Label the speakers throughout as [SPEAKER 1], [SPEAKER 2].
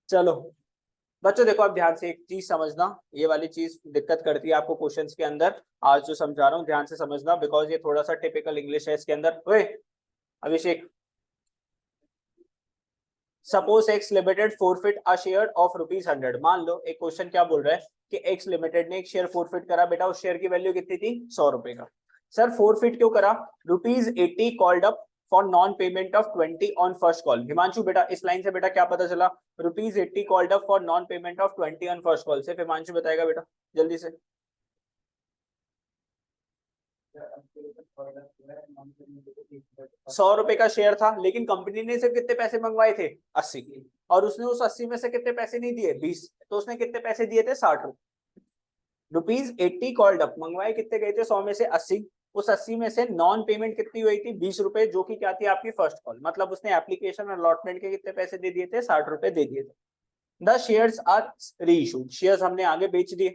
[SPEAKER 1] चलो बच्चों देखो, आप ध्यान से एक चीज समझना। ये वाली चीज दिक्कत करती है आपको क्वेश्चंस के अंदर। आज जो समझा रहा हूँ ध्यान से समझना, बिकॉज ये थोड़ा सा टिपिकल इंग्लिश है इसके अंदर। ओए Abhishek, suppose X limited forfeit a share of ₹100। मान लो एक क्वेश्चन क्या बोल रहा है कि एक्स लिमिटेड ने एक शेयर फोरफिट करा। बेटा उस शेयर की वैल्यू कितनी थी? ₹100 का। सर फोरफिट क्यों करा? ₹80 called up for non payment of 20 on first call. Himanshu बेटा इस लाइन से बेटा क्या पता चला? ₹80 called up for non payment of 20 on first call. सिर्फ हिमांशु बताएगा बेटा जल्दी से। 100 रुपए का शेयर था, लेकिन कंपनी ने सिर्फ कितने पैसे मंगवाए थे? 80। और उसने उस 80 में से कितने पैसे नहीं दिए? 20। तो उसने कितने पैसे दिए थे? 60 रुपए। ₹80 कॉल्ड अप, मंगवाए कितने गए थे? 100 में से 80। उस 80 में से नॉन पेमेंट कितनी हुई थी? 20 रुपए, जो कि क्या थी? आपकी फर्स्ट कॉल। मतलब उसने एप्लीकेशन अलॉटमेंट के कितने पैसे दे दिए थे? 60 रुपए दे दिए थे। द शेयर्स आर री इशूड, शेयर्स हमने आगे बेच दिए।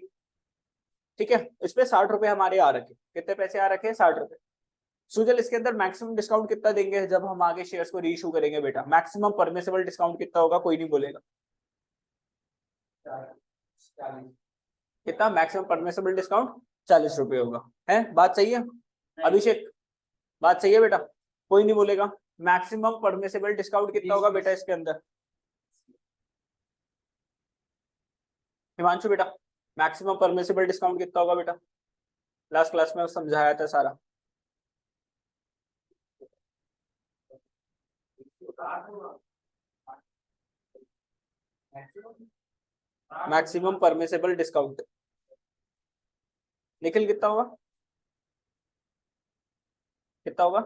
[SPEAKER 1] ठीक है, इस पे 60 रुपए हमारे आ रखे। कितने पैसे आ रखे? 60 रुपए। सुजल इसके अंदर मैक्सिमम डिस्काउंट कितना देंगे जब हम आगे शेयर्स को रीइश्यू करेंगे? बेटा मैक्सिमम परमिसिबल डिस्काउंट कितना होगा? कोई नहीं बोलेगा। कितना मैक्सिमम परमिसिबल डिस्काउंट? 40 रुपए होगा। है बात सही है अभिषेक? बात सही है बेटा? कोई नहीं बोलेगा। मैक्सिमम परमिसिबल डिस्काउंट कितना होगा बेटा इसके अंदर? हिमांशु बेटा मैक्सिमम परमिसिबल डिस्काउंट कितना होगा बेटा? लास्ट क्लास में समझाया था सारा। मैक्सिमम परमिसिबल डिस्काउंट निखिल कितना होगा? कितना होगा?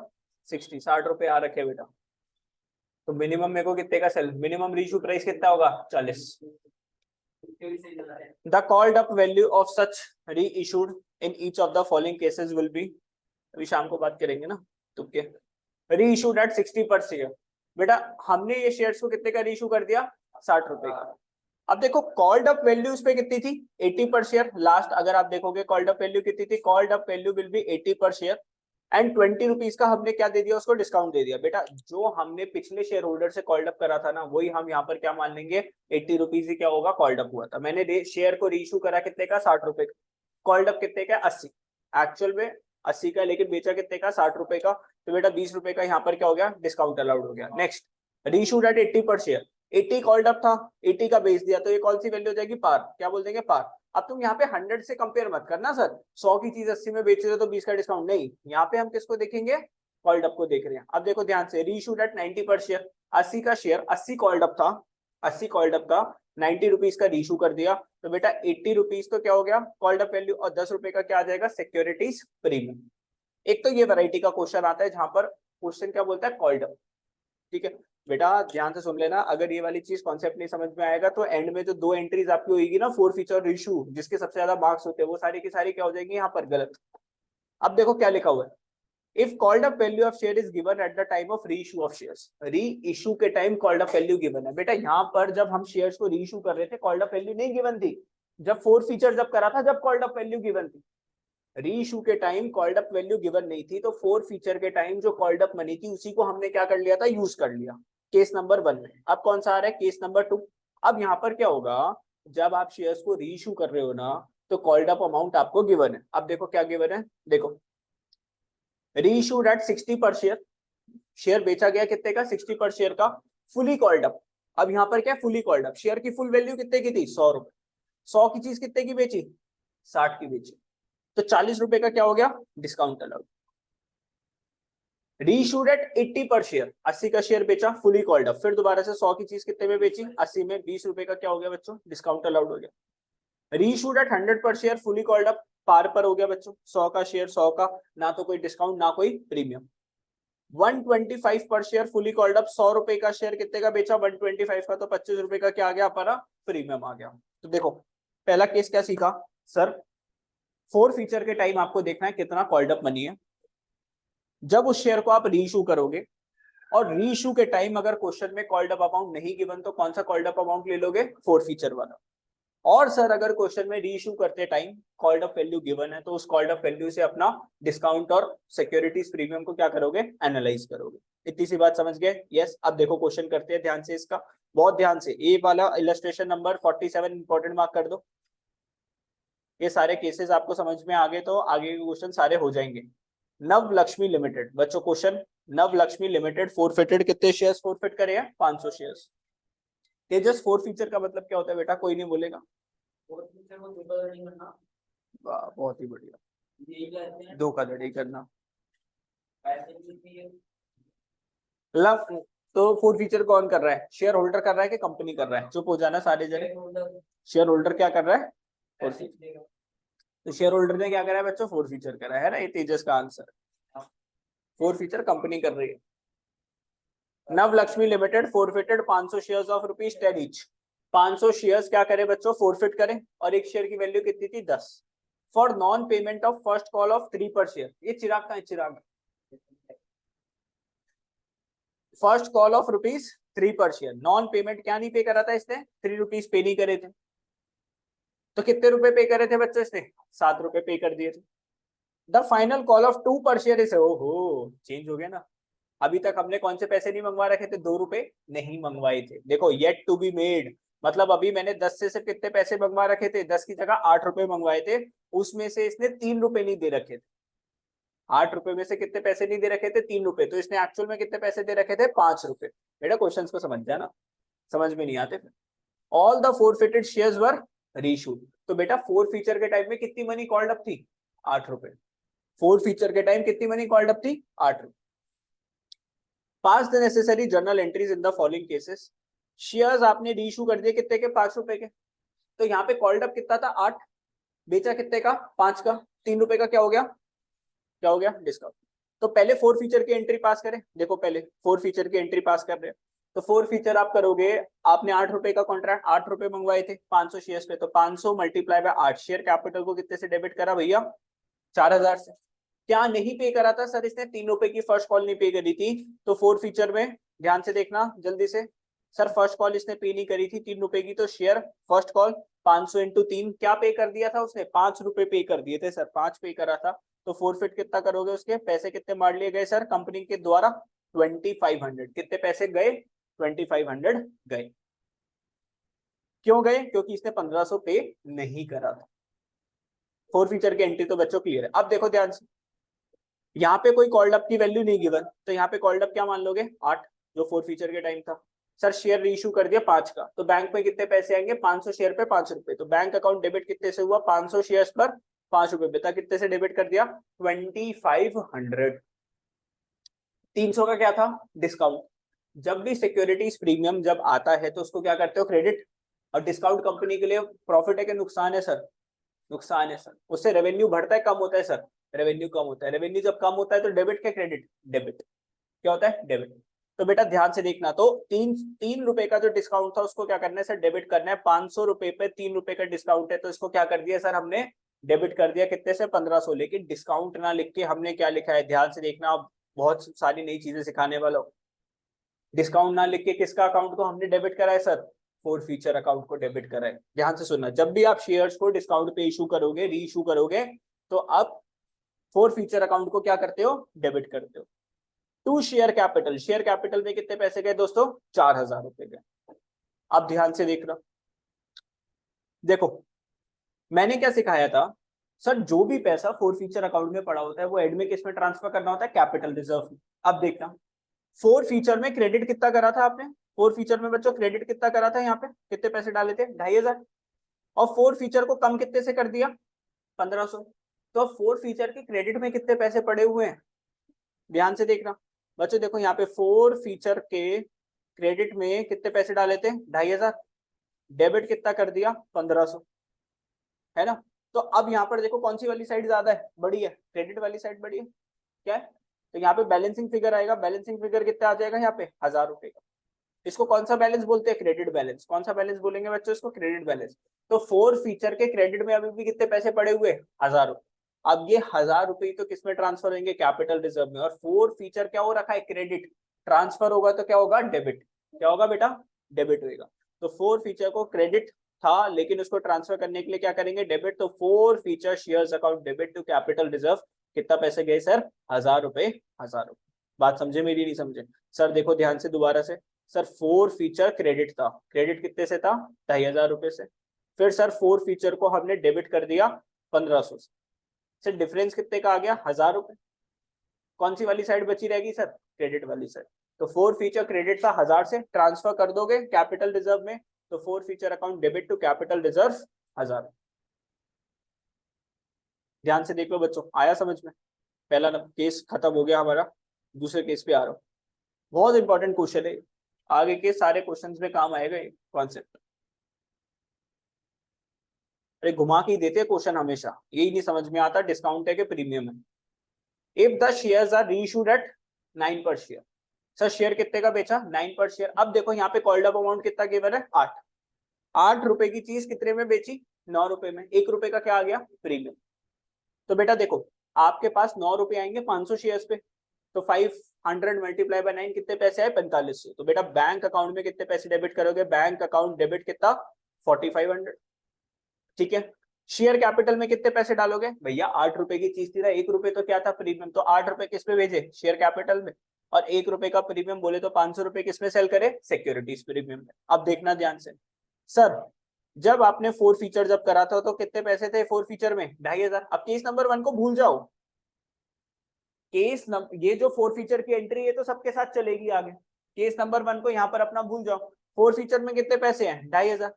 [SPEAKER 1] 60। 60 रुपए आ रखे बेटा। तो मिनिमम मेरे को कितने का सेल, मिनिमम रीइश्यू प्राइस कितना होगा? 40। The called up value of such reissued in each of the following cases will be. अभी शाम को बात करेंगे ना तुमके। री इशूड एट 60 पर शेयर। बेटा हमने ये शेयर्स को कितने का री इशू कर दिया? 60 रुपए का। अब देखो कॉल्ड अप वैल्यू उस पे कितनी थी? 80 पर शेयर। लास्ट अगर आप देखोगे कॉल्ड अप वैल्यू कितनी थी? Called up value will be 80 पर शेयर एंड 20 रुपीज का हमने क्या दे दिया? उसको डिस्काउंट दे दिया। बेटा जो हमने पिछले शेयर होल्डर से कॉल्ड अप करा था ना, वही हम यहाँ पर क्या मान लेंगे? 80 रुपीज ही क्या होगा? कॉल्ड अप हुआ था। मैंने शेयर को रीइश्यू करा कितने का? 60 रुपए का। कॉल्ड अप कितने का? 80। एक्चुअल में 80 का, लेकिन बेचा कितने का? 60 रुपए का। तो बेटा 20 रुपए का यहाँ पर क्या हो गया? डिस्काउंट अलाउड हो गया। नेक्स्ट, रीइश्यूड एट 80 पर शेयर। 80 कॉल्ड अप था, 80 का बेच दिया, तो ये कौन सी वैल्यू हो जाएगी? पार। क्या बोल देंगे? पार। अब तुम यहाँ पे 100 से कंपेयर मत करना सर, 100 की चीज 80 में बेच रहे हो तो 20 का डिस्काउंट नहीं। यहाँ पे हम किसको देखेंगे? कॉल्ड अप को देख रहे हैं। अब देखो ध्यान से, रीइश्यूड एट 90 पर शेयर। 80 का शेयर, 80 कॉल्ड अप था, 80 कॉल्ड अप का 90 रुपीज का रीइश्यू कर दिया। तो बेटा 80 रुपीज तो क्या हो गया? कॉल्ड अप वैल्यू, और 10 रुपए का क्या आ जाएगा? Securities premium. एक तो ये वैरायटी का क्वेश्चन आता है जहां पर क्वेश्चन क्या बोलता है? Called up. ठीक है बेटा ध्यान से सुन लेना, अगर ये वाली चीज कॉन्सेप्ट नहीं समझ में आएगा तो एंड में जो दो एंट्रीज आपकी होगी ना, फोर फीचर इशू, जिसके सबसे ज्यादा मार्क्स होते हैं, वो सारी की सारी क्या हो जाएगी यहाँ पर? गलत। अब देखो क्या लिखा हुआ है, if called up value of share is given at the time of री इशू ऑफ शेयर्स। री इशू के time called up value given है। बेटा यहाँ पर जब हम शेयर्स को री इशू कर रहे थे, कॉल्ड अप वैल्यू नहीं गिवन थी। जब फोर फीचर जब करा था, जब कॉल्ड अप वैल्यू गिवन थी। री इशू के time called up value given नहीं थी, तो फोर फीचर के टाइम जो कॉल्ड अप मनी थी उसी को हमने क्या कर लिया था? यूज कर लिया केस नंबर 1 में। अब कौन सा आ रहा है? Case number 2। अब यहाँ पर क्या होगा, जब आप शेयर्स को री इशू कर रहे हो ना, तो कॉल्ड अप अमाउंट आपको गिवन है। अब देखो क्या गिवन है, देखो री इशूड एट 60 पर शेयर। शेयर बेचा गया कितने का? 60 पर शेयर का, फुली कॉल्ड अप। अब यहाँ पर क्या? Fully called up. शेयर की फुल वैल्यू कितने की थी? 100 रुपए। 100 की चीज कितने की बेची? 60 की बेची। तो 40 रुपए का क्या हो गया? Discount allowed. रीइश्यूड एट 80 पर शेयर। 80 का शेयर बेचा, फुली कॉल्ड अप। फिर दोबारा से 100 की चीज कितने में बेची? 80 में। 20 रुपए का क्या हो गया बच्चों? डिस्काउंट अलाउड हो गया। रीइश्यूड एट 100 पर शेयर, फुली कॉल्ड अप, पार पर हो गया बच्चों। 100 का शेयर, 100 का, ना तो कोई डिस्काउंट ना कोई प्रीमियम। 125 पर शेयर, फुली कॉल्ड अप, 100 रुपए का शेयर कितने का बेचा? 125 का, तो 25 रुपए का क्या आ गया? हमारा प्रीमियम आ गया। तो देखो पहला केस क्या सीखा सर, फोर फीचर के टाइम आपको देखना है कितना कॉल्ड अप मनी है। जब उस शेयर को आप रीइशू करोगे, और रीइशू के टाइम अगर क्वेश्चन में कॉल्ड अप अमाउंट नहीं गिवन, तो कौन सा कॉल्ड अप अमाउंट ले लोगे? फोर फीचर वाला। और सर अगर क्वेश्चन में रीइशू करते time called up value given है, तो उस कॉल्ड अप वैल्यू से अपना डिस्काउंट और सिक्योरिटीज प्रीमियम को क्या करोगे? एनालाइज करोगे। इतनी सी बात समझ गए? यस। अब देखो क्वेश्चन करते हैं ध्यान से इसका। बहुत ध्यान से, ए वाला इलस्ट्रेशन नंबर 47 इंपॉर्टेंट मार्क कर दो। ये सारे केसेस आपको समझ में आ गए तो आगे के क्वेश्चन सारे हो जाएंगे। नव लक्ष्मी लिमिटेड बच्चों, क्वेश्चन नव लक्ष्मी लिमिटेड फोरफिटेड कितने शेयर्स फोरफिट करे हैं? 500 शेयर्स। तेजस फोर फीचर का मतलब क्या होता है बेटा? कोई नहीं बोलेगा। वाह बहुत ही बढ़िया, धोखाधड़ी करना। लव तो फोर फीचर कौन कर रहा है? शेयर होल्डर कर रहा है कि कंपनी कर रहा है? चुप हो जाना सारे जने। शेयर होल्डर क्या कर रहा है? Four feature. तो शेयर होल्डर ने क्या करा है बच्चों? फोर फीचर करा है ना, ये तेजस का आंसर। फोर फीचर कंपनी कर रही है। नव Lakshmi limited forfeited 500 shares of ₹10 each. 500 shares क्या करे बच्चों? फोरफिट करें, और एक शेयर की वैल्यू कितनी थी? 10। For non payment of first call of 3 पर शेयर। ये चिराग का है, चिराग। फर्स्ट कॉल ऑफ ₹3 पर शेयर, नॉन पेमेंट क्या नहीं पे करा था इसने? ₹3 पे नहीं करे थे। तो कितने रुपए पे करे थे बच्चों इसने? ₹7 पे कर दिए थे। द फाइनल कॉल ऑफ 2 पर शेयर इसे, ओहो चेंज हो गया ना। अभी तक हमने कौन से पैसे नहीं मंगवा रखे थे? ₹2 नहीं मंगवाए थे। देखो येट टू बी मेड, मतलब अभी मैंने 10 से सिर्फ कितने पैसे मंगवा रखे थे? 10 की जगह ₹8 मंगवाए थे, उसमें से इसने ₹3 नहीं दे रखे थे। ₹8 में से कितने पैसे नहीं दे रखे थे? ₹3। तो इसने एक्चुअल में कितने पैसे दे रखे थे? ₹5। बेटा क्वेश्चंस को समझ जाना, समझ में नहीं आते फिर। All the forfeited shares were reissued. तो बेटा फोर फीचर के टाइम में कितनी मनी कॉल्ड अप थी? ₹8। फोर फीचर के टाइम कितनी मनी कॉल्ड अप थी? ₹8। Pass the necessary journal entries in the following cases. Shares आपने रीइश्यू कर दिए कितने के? ₹5 के। तो यहाँ पे कॉल्ड अप कितना था? 8। बेचा कितने का? 5 का। ₹3 का क्या हो गया? क्या हो गया? डिस्काउंट। तो पहले फोर फीचर की एंट्री पास करें। देखो पहले फोर फीचर की एंट्री पास कर रहे हैं, तो फोर फीचर आप करोगे। आपने ₹8 का कॉन्ट्रैक्ट, ₹8 मंगवाए थे 500 शेयर्स पे, तो 500 मल्टीप्लाई बाय 8। शेयर कैपिटल को कितने से डेबिट करा भैया? 4000 से। क्या नहीं पे करा था सर इसने? ₹3 की फर्स्ट कॉल नहीं पे करी थी। तो फोर फीचर में ध्यान से देखना जल्दी से। सर फर्स्ट कॉल इसने पे नहीं करी थी ₹3 की, तो शेयर फर्स्ट कॉल 500 इंटू 3 क्या पे कर दिया था उसने? ₹5 पे कर दिए थे सर, 5 पे करा था। तो फोरफिट कितना करोगे? उसके पैसे कितने मार लिए गए सर कंपनी के द्वारा? 2500। कितने पैसे गए? 2500 गए। क्यों गए? क्योंकि इसने 1500 पे नहीं करा था। फोर फीचर की एंट्री तो बच्चों क्लियर है। अब देखो ध्यान से, यहाँ पे कोई कॉल्ड अप की वैल्यू नहीं गिवन, तो यहाँ पे कॉल्ड अप क्या मान लोगे? 8, जो फोर फीचर के टाइम था। सर शेयर रीइश्यू कर दिया 5 का, तो बैंक में कितने पैसे आएंगे? 500 शेयर पे ₹5। तो बैंक अकाउंट डेबिट कितने से हुआ? 500 शेयर्स पर ₹5। बेटा कितने से डेबिट कर दिया? 2500। 300 का क्या था? डिस्काउंट। जब भी सिक्योरिटीज प्रीमियम जब आता है तो उसको क्या करते हो? क्रेडिट। और डिस्काउंट कंपनी के लिए प्रॉफिट है कि नुकसान है सर? नुकसान है सर। उससे रेवेन्यू बढ़ता है कम होता है सर? रेवेन्यू कम होता है। रेवेन्यू जब कम होता है तो डेबिट क्या क्रेडिट? डेबिट। क्या होता है? डेबिट। तो बेटा ध्यान से देखना, तो तीन रुपए का जो डिस्काउंट था उसको क्या करना है सर? डेबिट करना है। ₹500 पे ₹3 का डिस्काउंट है, तो इसको क्या कर दिया सर हमने? डेबिट कर दिया। कितने से? 1500। लेकिन डिस्काउंट ना लिख के हमने क्या लिखा है? ध्यान से देखना, आप बहुत सारी नई चीजें सिखाने वाला हूं। डिस्काउंट ना लिख के किसका अकाउंट को हमने डेबिट करा है सर? फोर फीचर अकाउंट को डेबिट करा है। ध्यान से सुनना, जब भी आप शेयर्स को डिस्काउंट पे इशू करोगे, री इशू करोगे, तो आप फोर फीचर अकाउंट को क्या करते हो? डेबिट करते हो। To share capital, share capital में कितने पैसे गए दोस्तों? ₹4000 गए। अब ध्यान से देखना, देखो मैंने क्या सिखाया था सर? जो भी पैसा फोर फीचर अकाउंट में पड़ा होता है वो एड में किस में ट्रांसफर करना होता है? कैपिटल रिजर्व में। अब देखना, फोर फीचर में क्रेडिट कितना करा था आपने? फोर फीचर में बच्चों क्रेडिट कितना करा था? यहाँ पे कितने पैसे डाले थे? 2500। और फोर फीचर को कम कितने से कर दिया? 1500। तो फोर फीचर के क्रेडिट में कितने पैसे पड़े हुए हैं? ध्यान से देखना बच्चों, देखो यहाँ पे फोर फीचर के क्रेडिट में कितने पैसे डाले थे? 2500। डेबिट कितना कर दिया? 1500, है ना? तो अब यहाँ पर देखो कौन सी वाली साइड ज्यादा है? बड़ी है, क्रेडिट वाली साइड बड़ी है। क्या है? तो यहाँ पे बैलेंसिंग फिगर आएगा। बैलेंसिंग फिगर कितना आ जाएगा यहाँ पे? ₹1000 का। इसको कौन सा बैलेंस बोलते हैं? Credit balance. कौन सा बैलेंस बोलेंगे बच्चों इसको? Credit balance. तो फोर फीचर के क्रेडिट में अभी भी कितने पैसे पड़े हुए? ₹1000। अब ये ₹1000 तो किसमें ट्रांसफर होंगे? कैपिटल रिजर्व में। और फोर फीचर क्या हो रखा है? क्रेडिट। ट्रांसफर होगा तो क्या होगा? डेबिट। क्या होगा बेटा? डेबिट होगा। तो फोर फीचर को क्रेडिट था, लेकिन उसको ट्रांसफर करने के लिए क्या करेंगे? डेबिट। तो forfeiture shares account debit to capital reserve. कितना पैसे गए सर? ₹1000। ₹1000। बात समझे मेरी? नहीं समझे? सर देखो ध्यान से दोबारा से, सर 4 फीचर क्रेडिट था, क्रेडिट कितने से था 2500 रुपए से। फिर सर 4 फीचर को हमने डेबिट कर दिया 1500 से। सर डिफरेंस कितने का आ गया 1000 रुपए। कौन सी वाली साइड बची रहेगी सर क्रेडिट वाली साइड। तो 4 फीचर क्रेडिट था 1000 से, ट्रांसफर कर दोगे कैपिटल रिजर्व में, तो 4 forfeiture account debit to capital reserve 1000। ध्यान से देख लो बच्चों, आया समझ में। पहला केस खत्म हो गया हमारा, दूसरे केस पे आ रहा हूं। बहुत इंपॉर्टेंट क्वेश्चन है, आगे के सारे क्वेश्चंस में काम आएगा ये कॉन्सेप्ट। अरे घुमा के ही देते हैं क्वेश्चन हमेशा, यही नहीं समझ में आता डिस्काउंट है कि प्रीमियम है। If the shares are reissued at 9 per share. Sir share कितने का बेचा 9 पर शेयर। अब देखो यहाँ पे कॉल्ड अप अमाउंट कितना गिवन है 8। 8 रुपए की चीज कितने में बेची 9 रुपए में। 1 रुपए का क्या आ गया प्रीमियम। तो बेटा देखो आपके पास 9 रुपए आएंगे 500 शेयर्स पे, तो 500 मल्टीप्लाई बाय 9 कितने पैसे आए 4500। तो बेटा बैंक अकाउंट में कितने पैसे डेबिट करोगे, बैंक अकाउंट डेबिट कितना 4500। ठीक है, शेयर कैपिटल में कितने पैसे डालोगे भैया 8 रुपए की चीज थी ना, 1 रुपए तो क्या था प्रीमियम, तो 8 रुपए किस पे भेजे शेयर कैपिटल में, और 1 रुपए का प्रीमियम बोले तो 500 रुपए किस में सेल करे सिक्योरिटीज प्रीमियम में। अब देखना ध्यान से सर, जब आपने 4 फीचर जब करा था तो कितने पैसे थे 4 फीचर में 2500। अब केस नंबर 1 को भूल जाओ, केस ये जो 4 फीचर की एंट्री है तो सबके साथ चलेगी आगे। केस नंबर 1 को यहाँ पर अपना भूल जाओ। 4 फीचर में कितने पैसे हैं 2500,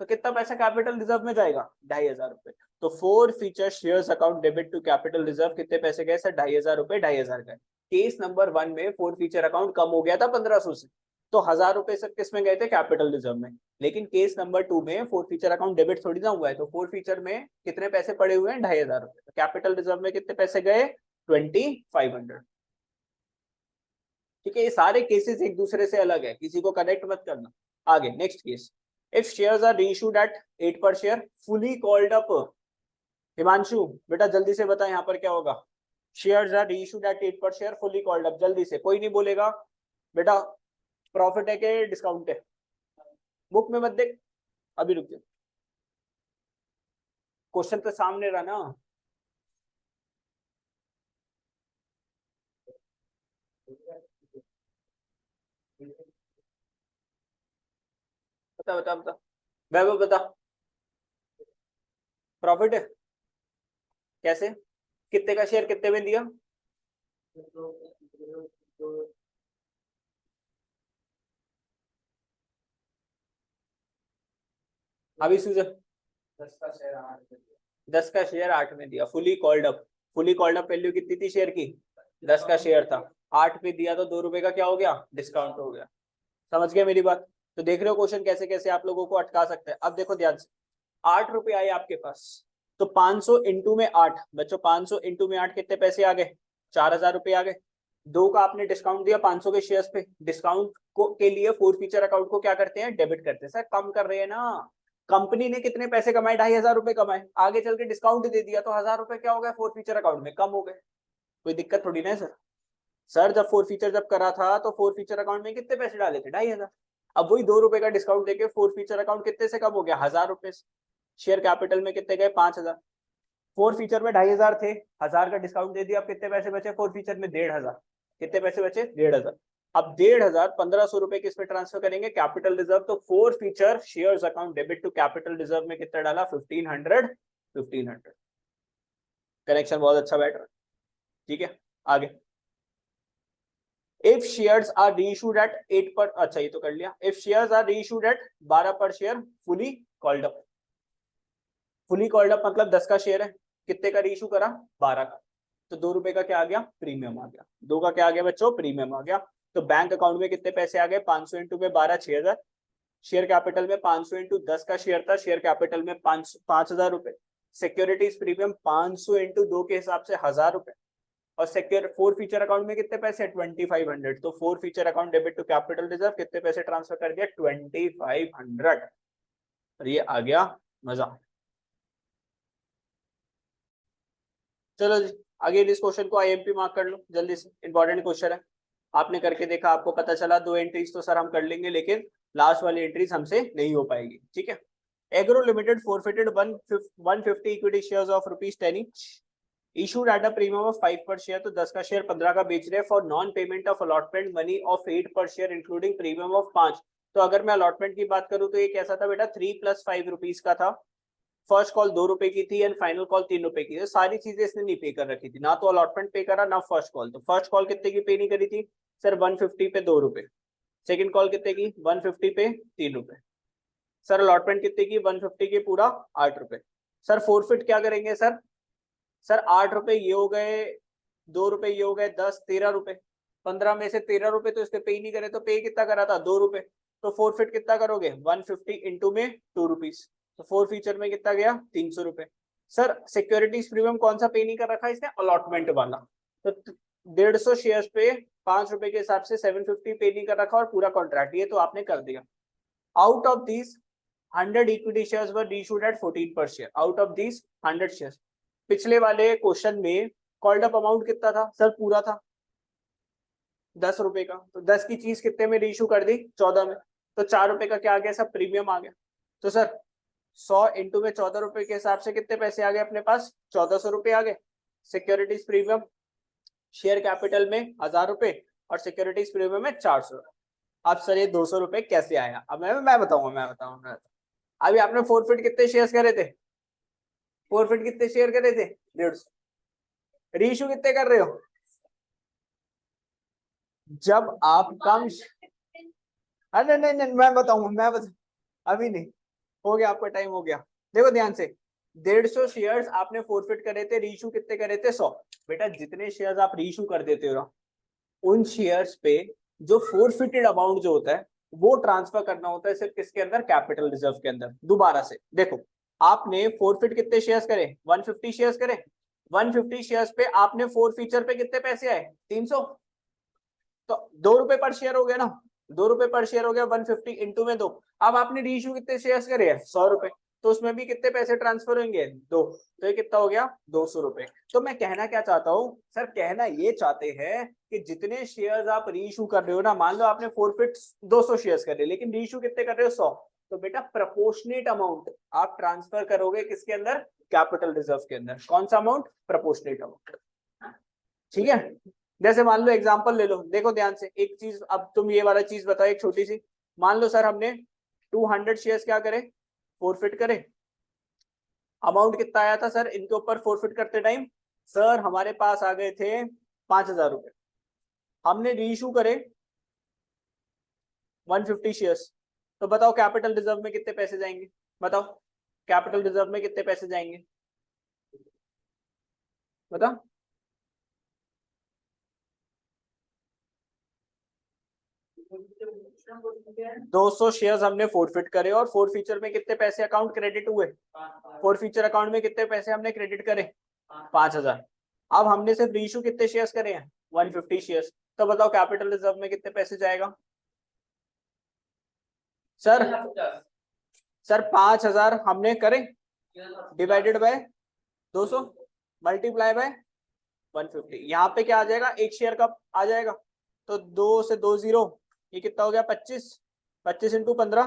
[SPEAKER 1] तो कितना पैसा कैपिटल रिजर्व में जाएगा 2500 रुपए। तो 4 forfeiture shares account debit to capital reserve कितने पैसे गए सर 2500 रुपए 2500 गए। केस नंबर 1 में 4 फीचर अकाउंट कम हो गया था 1500 से, तो 1000 रुपए सर किस में गए थे कैपिटल रिजर्व में। लेकिन केस नंबर 2 में 4 फीचर अकाउंट डेबिट थोड़ी ना हुआ है, तो 4 फीचर में कितने पैसे पड़े हुए हैं 2500 रुपए। तो कैपिटल रिजर्व में कितने पैसे गए 2500। ठीक है, ये सारे केसेस एक दूसरे से अलग है, किसी को कनेक्ट मत करना। आगे next case, if shares are reissued at 8 per share fully called up. Himanshu बेटा जल्दी से बता यहाँ पर क्या होगा। Shares are reissued at 8 per share fully called up, जल्दी से, कोई नहीं बोलेगा बेटा प्रॉफिट है कि डिस्काउंट है। बुक में मत देख, अभी रुक जा, क्वेश्चन तो सामने रहा ना। बता बता बता वैभव बता, प्रॉफिट है कैसे, कितने का शेयर कितने में दिया। अभी सूझा 10 का शेयर 8 में दिया, fully called up. Fully called up value कितनी थी शेयर की 10 का शेयर था, 8 पे दिया तो 2 रुपए का क्या हो गया डिस्काउंट हो गया। समझ गया मेरी बात। तो देख रहे हो क्वेश्चन कैसे कैसे आप लोगों को अटका सकते हैं। अब देखो ध्यान से, 8 रुपए आए आपके पास, तो 500 इंटू में 8 बच्चों, 500 इंटू में 8 कितने पैसे आ गए 4000 रुपए आ गए। 2 का आपने डिस्काउंट दिया 500 के शेयर्स पे, डिस्काउंट को के लिए 4 फीचर अकाउंट को क्या करते हैं डेबिट करते हैं। सर कम कर रहे हैं ना, कंपनी ने कितने पैसे कमाए 2500 रुपए कमाए, आगे चल के डिस्काउंट दे दिया तो 1000 रुपए क्या हो गए 4 फीचर अकाउंट में कम हो गए। कोई दिक्कत थोड़ी ना है सर। सर जब 4 फीचर जब करा था तो 4 फीचर अकाउंट में कितने पैसे डाले थे 2500, अब वही 2 रुपए का डिस्काउंट देके 4 फीचर अकाउंट कितने से कम हो गया 1000 रुपए से। शेयर कैपिटल में कितने गए 5000, 4 फीचर में 2500 थे, 1000 का डिस्काउंट दे दिया, अब कितने पैसे बचे 4 फीचर में 1500, कितने पैसे बचे 1500। अब 1500 1500 रुपए किस पे ट्रांसफर करेंगे कैपिटल रिजर्व, तो 4 forfeiture shares account debit to capital reserve में कितना डाला 1500। कनेक्शन बहुत अच्छा बैठ रहा है। ठीक है आगे, if shares are reissued at 8 per, अच्छा ये तो कर लिया। If shares are reissued at 12 per share fully called up. Fully called up मतलब 10 का शेयर है, कितने का रीइश्यू करा 12 का, तो 2 रुपए का क्या आ गया प्रीमियम आ गया। 2 का क्या आ गया बच्चों प्रीमियम आ गया। तो बैंक अकाउंट में कितने पैसे आ गए 500 इंटू में 12 6000। शेयर कैपिटल में 500 इंटू 10 का शेयर था, शेयर कैपिटल में 5000 रुपए। सिक्योरिटीज प्रीमियम 500 इंटू 2 के हिसाब से 1000 रुपए। और सिक्योर 4 फीचर अकाउंट में कितने पैसे 2500, तो 4 forfeiture account debit to capital reserve कितने पैसे ट्रांसफर कर दिया 2500। और ये आ गया मजा। चलो जी आगे इस क्वेश्चन को आईएमपी मार्क कर लो जल्दी से, इंपॉर्टेंट क्वेश्चन है। आपने करके देखा, आपको पता चला 2 एंट्रीज तो सर हम कर लेंगे, लेकिन लास्ट वाली एंट्रीज हमसे नहीं हो पाएगी। ठीक है, agro limited forfeited 150 equity shares of ₹10 each issued at a premium of 5 पर शेयर, तो 10 का शेयर 15 का बेच रहे हैं for non payment of allotment money of 8 per share including premium of 5। तो अगर मैं अलॉटमेंट की बात करूं तो ये कैसा था बेटा, 3 + 5 रुपीज का था। फर्स्ट कॉल 2 रुपए की थी एंड फाइनल कॉल 3 रुपए की। तो सारी चीजें इसने नहीं पे कर रखी थी, ना तो अलॉटमेंट पे करा ना फर्स्ट कॉल। तो फर्स्ट कॉल कितने की पे नहीं करी थी सर, 150 पे 2 रुपए। सेकंड कॉल कितने की, 150 पे 3 रुपए। सर अलॉटमेंट कितने की, 150 की पूरा 8 रुपए। सर फोरफिट क्या करेंगे सर, सर 8 रुपए ये हो गए, 2 रुपए ये हो गए, 10 13 रुपए। 15 में से 13 रुपए तो इसके पे ही नहीं करे, तो पे कितना करा था, 2 रुपए। तो फोरफिट कितना करोगे, 150 इंटू में 2 रुपीज। तो फोर फीचर में कितना गया, 300 रुपए। सर सिक्योरिटीज प्रीमियम कौन सा पे नहीं कर रखा है इसने, अलॉटमेंट वाला। तो 150 शेयर्स पे 5 रुपए के हिसाब से 750 पे नहीं कर रखा और पूरा कॉन्ट्रैक्ट ये तो आपने कर दिया। Out of these 100 equity shares were reissued at 14 per share. Out of these 100 shares, पिछले वाले क्वेश्चन में कॉल्ड अप अमाउंट कितना था सर, पूरा था 10 रुपए का। तो 10 की चीज कितने में रीइश्यू कर दी, 14 में। तो 4 रुपए का क्या आ गया सर, प्रीमियम आ गया। तो सर 100 इंटू में 14 रुपए के हिसाब से कितने पैसे आ गए अपने पास, 1400 रुपए आ गए। सिक्योरिटीज प्रीमियम शेयर कैपिटल में 1000 रुपए और सिक्योरिटीज प्रीमियम में 400। अब सर ये 200 रुपए कैसे आया, अब मैं बताऊंगा। अभी आपने फोरफिट कितने शेयर्स करे थे, फोरफिट कितने शेयर करे थे, 150। रीइश्यू कितने कर रहे हो, जब आप कम, अरे नहीं मैं बताऊंगा, अभी नहीं, हो गया आपका टाइम हो गया। देखो ध्यान से, 150 शेयर्स आपने फोरफिट करे थे, रीइश्यू कितने करे थे, 100। बेटा जितने शेयर्स आप रीइश्यू कर देते हो उन शेयर्स पे जो फोरफिटेड अमाउंट जो होता है वो ट्रांसफर करना होता है सिर्फ किसके अंदर, कैपिटल रिजर्व के अंदर। दोबारा से देखो, आपने फोरफिट कितने शेयर्स करे, 150 शेयर्स करे। 150 शेयर्स पे आपने फोर फीचर पे कितने पैसे आए, 300। तो 2 रुपए पर शेयर हो गया ना, 2 रुपए पर शेयर हो गया, 150 इंटू में 2। अब आपने रीइश्यू कितने शेयर्स करे हैं, 100 रुपए। तो उसमें भी कितने पैसे ट्रांसफर होंगे, 2। तो ये कितना हो गया, 200 रुपए। तो मैं कहना क्या चाहता हूं सर, कहना ये चाहते हैं कि जितने शेयर्स आप रीइश्यू कर रहे हो ना, मान लो आपने फोरफिट 200 शेयर्स कर रहे, लेकिन रीइश्यू कितने कर रहे हो, 100। तो बेटा प्रोपोर्शनेट अमाउंट आप ट्रांसफर करोगे किसके अंदर, कैपिटल रिजर्व के अंदर। कौन सा अमाउंट, प्रोपोर्शनेट अमाउंट। ठीक है, जैसे मान लो एग्जांपल ले लो, देखो ध्यान से एक चीज, अब तुम ये वाला चीज बताओ एक छोटी सी। मान लो सर हमने 200 शेयर्स क्या करे, फोरफिट करे। अमाउंट कितना आया था सर इनके ऊपर फोरफिट करते टाइम, सर हमारे पास आ गए थे 5000 रुपए। हमने रीइश्यू करे 150 शेयर्स। तो बताओ कैपिटल रिजर्व में कितने पैसे जाएंगे, बताओ कैपिटल रिजर्व में कितने पैसे जाएंगे, बताओ। 200 शेयर्स हमने फोरफिट करे और फोर फीचर में कितने पैसे अकाउंट क्रेडिट हुए, फोर फीचर अकाउंट में कितने पैसे हमने क्रेडिट करे, 5000। अब हमने सिर्फ रीइश्यू कितने शेयर्स करे हैं, 150 शेयर्स। तो बताओ कैपिटल रिजर्व में कितने पैसे जाएगा सर, सर 5000 हमने करे डिवाइडेड बाय 200 मल्टीप्लाई बाय 150। यहाँ पे क्या आ जाएगा, एक शेयर का आ जाएगा। तो 2 से 2 0, ये कितना हो गया, 25। 25 इंटू 15,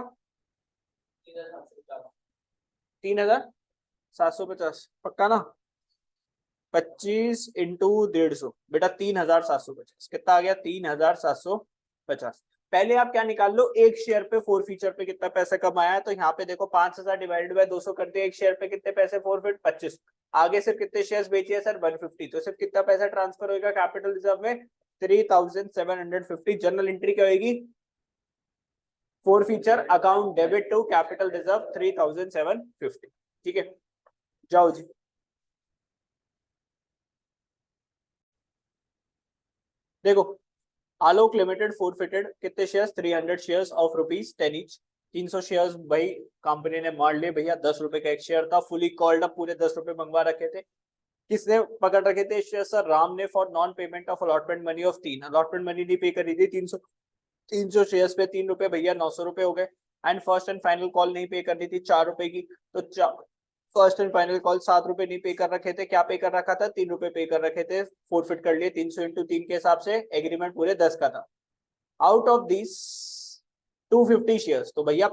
[SPEAKER 1] 3750। पक्का ना, 25 इंटू 150, बेटा 3750। कितना आ गया, 3750। पहले आप क्या निकाल लो, एक शेयर पे फोर फीचर पे कितना पैसा कमाया है। तो यहाँ पे देखो 5000 डिवाइडेड बाय 200 कर दिया, एक शेयर पे कितने पैसे, फोरफिट 25। आगे सिर्फ कितने शेयर्स बेचे हैं सर, 150। तो सिर्फ कितना पैसा ट्रांसफर होगा कैपिटल रिजर्व में, 3750। जनरल एंट्री क्या होगी, forfeiture account debit to capital reserve 3750। ठीक है, जाओ जी। देखो आलोक लिमिटेड फोरफिटेड कितने shares, 300 shares of ₹10 each. 300 shares भाई कंपनी ने मार लिए भैया, 10 रुपए का एक शेयर था, फुली कॉल्ड अप, पूरे 10 रुपए मंगवा रखे थे। किसने पकड़ रखे थे शेयर सर, राम ने, for non payment of allotment money of 3। Allotment money नहीं पे करी थी, 300 शेयर्स पे 3 रुपए भैया, 900 रुपए हो गए। And first and final call नहीं पे करनी थी 4 रुपए की। तो फर्स्ट एंड फाइनल कॉल 7 रुपए नहीं पे कर रखे थे, क्या पे कर रखा था, 3 रुपए पे कर रखे थे, फोरफिट कर लिए 300 इंटू 3 के हिसाब से। एग्रीमेंट पूरे 10 का था। आउट ऑफ दिस 250 शेयर्स, तो भैया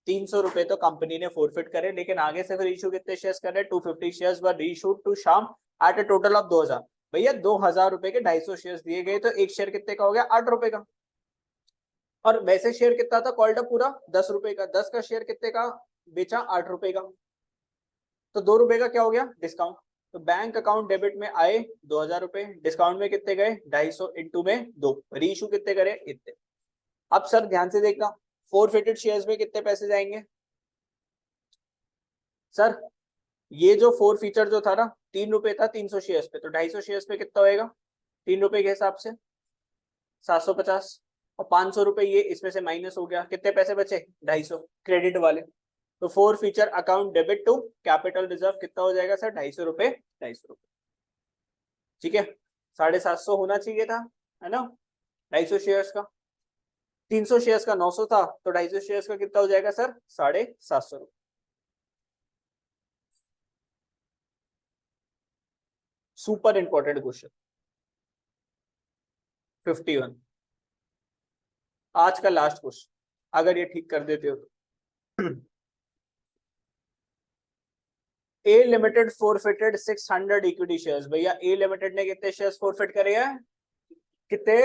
[SPEAKER 1] ₹300 तो कंपनी ने फोरफिट करे, लेकिन आगे से फिर इशू कितने शेयर्स कर रहे हैं? 250 shares were reissued to Shyam at a total of 2000। भैया 2000 रुपए के 250 शेयर्स दिए गए, तो एक शेयर कितने का हो गया? ₹8 का। और वैसे शेयर कितना था कॉल्ड अप पूरा? ₹10 का। 10 का शेयर कितने का बेचा? ₹8 का। तो ₹2 का क्या हो गया? डिस्काउंट। तो बैंक अकाउंट डेबिट में आए ₹2000, डिस्काउंट में कितने गए? 250 इंटू में 2, रीइश्यू कितने करे? इतने। अब सर ध्यान से देखना, फोरफिटेड शेयर्स में कितने पैसे जाएंगे? सर ये जो फोर फीचर जो था ना, ₹3 था 300 शेयर्स पे, तो 250 शेयर्स पे कितना होएगा? ₹3 के हिसाब से 750, और ₹500 ये इसमें से माइनस हो गया, कितने पैसे बचे? 250 क्रेडिट वाले। तो forfeiture account debit to capital reserve कितना हो जाएगा सर? ₹250, ₹250। ठीक है, 750 होना चाहिए था, है ना? 250 शेयर्स का, 300 शेयर्स का 900 था, तो 250 शेयर्स का कितना हो जाएगा सर? ₹750। सुपर इंपॉर्टेंट क्वेश्चन 51, आज का लास्ट क्वेश्चन, अगर ये ठीक कर देते हो तो। ए लिमिटेड फोरफिटेड 600 इक्विटी शेयर्स। भैया ए लिमिटेड ने कितने शेयर्स फोरफिट करे हैं? कितने?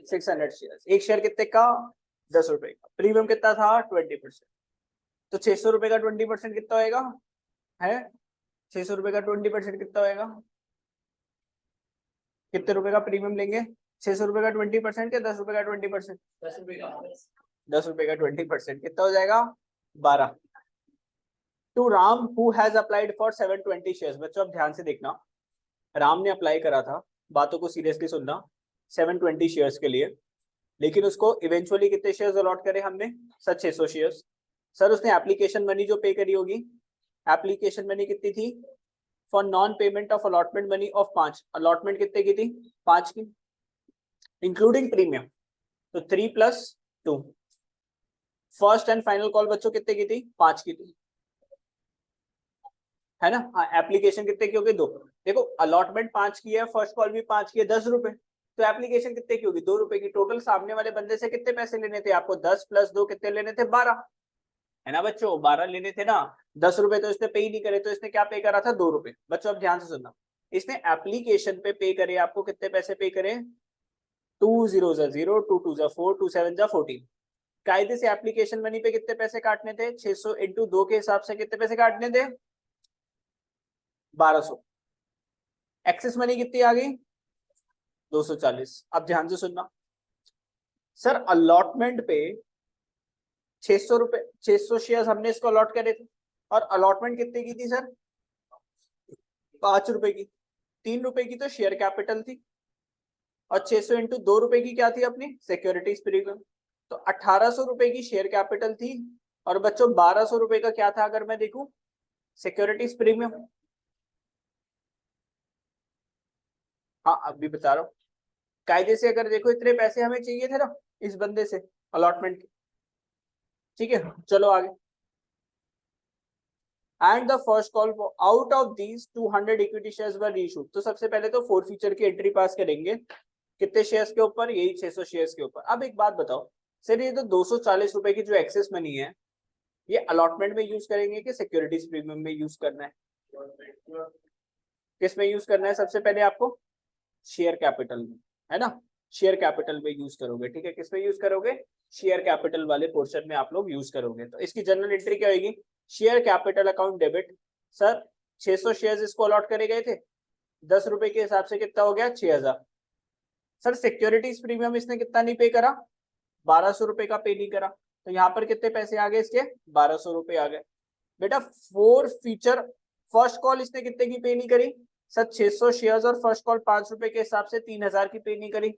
[SPEAKER 1] 600 शेयर्स। एक शेयर कितने का? ₹10 का। प्रीमियम कितना था? 20%। तो ₹600 का 20% कितना होएगा? है ₹600 का 20% कितना होएगा? कितने रुपए का प्रीमियम लेंगे? ₹600 का 20% या ₹10 का 20%? ₹10 का 20% कितना हो जाएगा? 12। To Ram who has applied for 720 shares. बच्चों अब ध्यान से देखना, राम ने अप्लाई करा था, बातों को सीरियसली सुनना, 720 शेयर्स के लिए, लेकिन उसको इवेंचुअली कितने शेयर्स अलॉट करे हमने? Sir 600 shares. सर उसने एप्लीकेशन मनी जो पे करी होगी, एप्लीकेशन मनी कितनी थी? For non payment of allotment money of 5। Allotment कितने की थी? 5 की, इंक्लूडिंग प्रीमियम, तो 3 + 2। फर्स्ट एंड फाइनल कॉल बच्चों कितने की थी? 5 की थी, है ना? हाँ, एप्लीकेशन कितने की होगी? 2। देखो अलॉटमेंट 5 की है, फर्स्ट कॉल भी 5 की है, ₹10, तो एप्लीकेशन कितने की होगी? ₹2 की। टोटल सामने वाले बंदे से कितने पैसे लेने थे आपको? 10 + 2 कितने लेने थे? 12, है ना बच्चों? 12 लेने थे ना। ₹10 तो इसने पे ही नहीं करे, तो इसने क्या पे करा था? ₹2। बच्चों अब ध्यान से सुनना, इसने एप्लीकेशन पे पे करे आपको कितने पैसे पे करे? 2 0 0, 2 2 4, 2 7 14। कायदे से एप्लीकेशन मनी पे कितने पैसे काटने थे? 600 इंटू 2 के हिसाब से कितने पैसे काटने थे? 1200। एक्सेस मनी कितनी आ गई? 240। अब ध्यान से सुनना, सर अलॉटमेंट पे ₹600, 600 शेयर हमने इसको अलॉट करे थे, और अलॉटमेंट कितने की थी सर? ₹5 की। ₹3 की तो शेयर कैपिटल थी, और 600 इंटू ₹2 की क्या थी अपनी? Securities premium. तो ₹1800 की शेयर कैपिटल थी, और बच्चों ₹1200 का क्या था अगर मैं देखूं? Securities premium. हाँ अभी बता रहा हूँ, कायदे से अगर देखो इतने पैसे हमें चाहिए थे ना इस बंदे से अलॉटमेंट के। ठीक है, चलो आगे। And the first call out of these 200 equity shares were reissued. तो सबसे पहले तो फोर फीचर की एंट्री पास करेंगे, कितने शेयर्स के ऊपर? यही 600 शेयर्स के ऊपर। अब एक बात बताओ सर, ये तो ₹240 की जो एक्सेस मनी है, ये अलॉटमेंट में यूज करेंगे कि सिक्योरिटीज प्रीमियम में यूज करना है? किस में यूज करना है? सबसे पहले आपको शेयर कैपिटल में, है ना? शेयर कैपिटल में यूज करोगे, ठीक है? किस में यूज करोगे? शेयर कैपिटल वाले पोर्शन में आप लोग यूज करोगे। तो इसकी जनरल एंट्री क्या होगी? Share capital account debit. Sir 600 shares इसको अलॉट करे गए थे, ₹10 के हिसाब से कितना हो गया? 6000। सर सिक्योरिटीज प्रीमियम इसने कितना नहीं पे करा? ₹1200 का पे नहीं करा, तो यहाँ पर कितने पैसे आ गए इसके? ₹1200 आ गए। बेटा फोर फीचर फर्स्ट कॉल इसने कितने की पे नहीं करी? सर 600 शेयर्स और फर्स्ट कॉल ₹5 के हिसाब से 3000 की पे नहीं करी।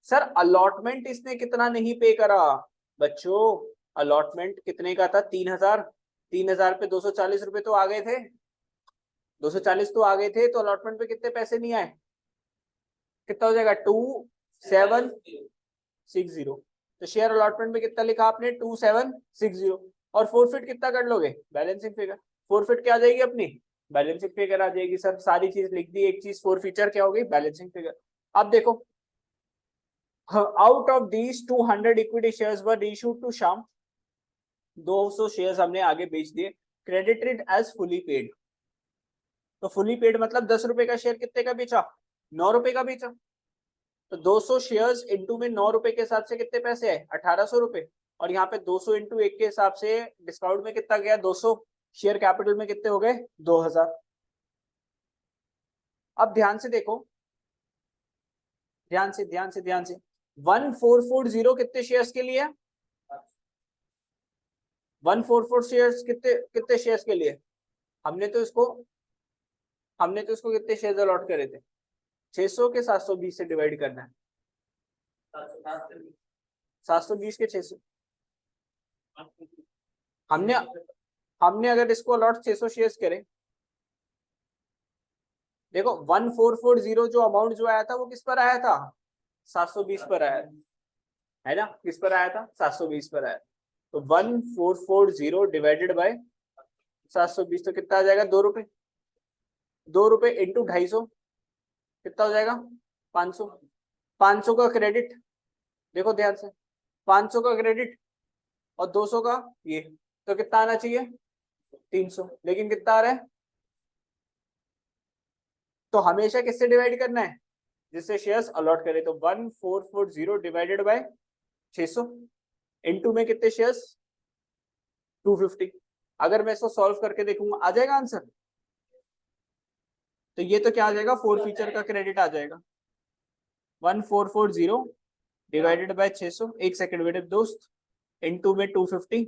[SPEAKER 1] सर अलॉटमेंट इसने कितना नहीं पे करा? बच्चों अलॉटमेंट कितने का था? 3000। 3000 पे ₹240 तो आ गए थे, 240 तो आ गए थे, तो अलॉटमेंट पे कितने पैसे नहीं आए? कितना हो जाएगा? 2760। तो शेयर अलॉटमेंट में कितना लिखा आपने? 2760। और फोरफिट कितना कर लोगे? Balancing figure. फोरफिट क्या आ जाएगी अपनी? बैलेंसिंग फिगर आ जाएगी। सर सारी चीज लिख दी, एक चीज फोर फीचर क्या होगी? Balancing figure. अब देखो, out of these 200 equity shares were issued to Shyam, 200 shares हमने आगे बेच दिए, क्रेडिटेड एज फुली पेड। तो फुली पेड मतलब 10 रुपए का शेयर कितने का बेचा, 9 रुपए का बेचा। तो 200 शेयर्स इंटू में 9 रुपए के हिसाब से कितने पैसे आए, 1800 रुपए। और यहाँ पे 200 इंटू 1 के हिसाब से डिस्काउंट में कितना गया, 200। शेयर कैपिटल में कितने हो गए, 2000। अब ध्यान से देखो, ध्यान से 1440 कितने शेयर्स के लिए, 144 शेयर्स कितने कितने शेयर्स के लिए। हमने तो इसको कितने शेयर्स अलॉट करे थे, 600 के 720 से डिवाइड करना है, 720 के 600। हमने हमने अगर इसको अलॉट 600 शेयर्स करें, देखो 1440 जो अमाउंट जो आया था वो किस पर आया था, 720 पर आया था, है ना। किस पर आया था, 720 पर आया। तो 1440 डिवाइडेड बाय 720 तो कितना आ जाएगा, 2 रुपए। 2 रुपए इंटू 250 कितना हो जाएगा, 500। 500 का क्रेडिट, देखो ध्यान से, 500 का क्रेडिट और 200 का ये, तो कितना आना चाहिए, 300। लेकिन कितना आ रहा है, तो हमेशा किससे डिवाइड करना है, जिससे शेयर्स अलॉट करे। तो 1440 डिवाइडेड बाय 600 इंटू में कितने शेयर्स, 250। अगर मैं इसको सॉल्व करके देखूंगा आ जाएगा आंसर। तो ये तो क्या आ जाएगा, फोर फीचर का क्रेडिट आ जाएगा। 1440 डिवाइडेड बाय 600, एक सेकंड बेटे दोस्त, इंटू में 250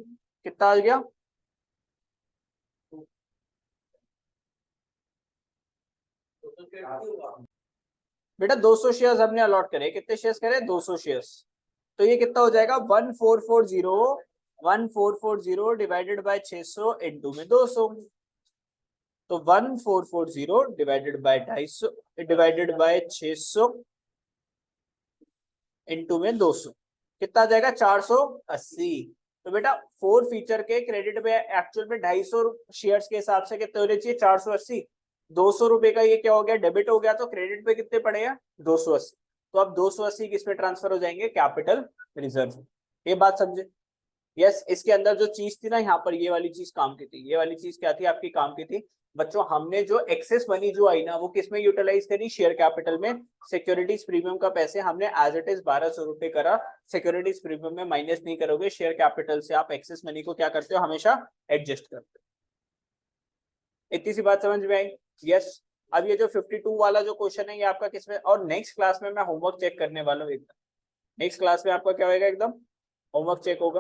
[SPEAKER 1] कितना आ गया, बेटा 200 शेयर्स हमने अलॉट करे, कितने शेयर्स करे, 200 शेयर्स। तो ये कितना हो जाएगा, 1440 डिवाइडेड बाय 600 इंटू में 200। तो 1440 divided by 250 divided by 600 into में 200 कितना आ जाएगा, 480। तो बेटा फोर फीचर के क्रेडिट में एक्चुअल में 250 शेयर्स के हिसाब से कितने होने चाहिए, 480। 200 रुपए का ये क्या हो गया, डेबिट हो गया, तो क्रेडिट पे कितने पड़े हैं, 280। तो अब 280 किस में ट्रांसफर हो जाएंगे, कैपिटल रिजर्व। ये बात समझे। यस, इसके अंदर जो चीज थी ना, यहाँ पर ये वाली चीज काम की थी। ये वाली चीज क्या थी, आपकी काम की थी बच्चों। हमने जो एक्सेस मनी जो आई ना, वो किस में यूटिलाइज करी, शेयर कैपिटल में। सिक्योरिटीज प्रीमियम का पैसे हमने एज इट इज 1200 रुपए करा। सिक्योरिटीज प्रीमियम में माइनस नहीं करोगे, शेयर कैपिटल से आप एक्सेस मनी को क्या करते हो, हमेशा एडजस्ट करते हो। इतनी सी बात समझ में आई। यस, अब ये जो 52 वाला जो क्वेश्चन है, ये आपका किसमें, और नेक्स्ट क्लास में मैं होमवर्क चेक करने वाला हूँ एकदम। नेक्स्ट क्लास में आपका क्या होगा, एकदम होमवर्क चेक होगा।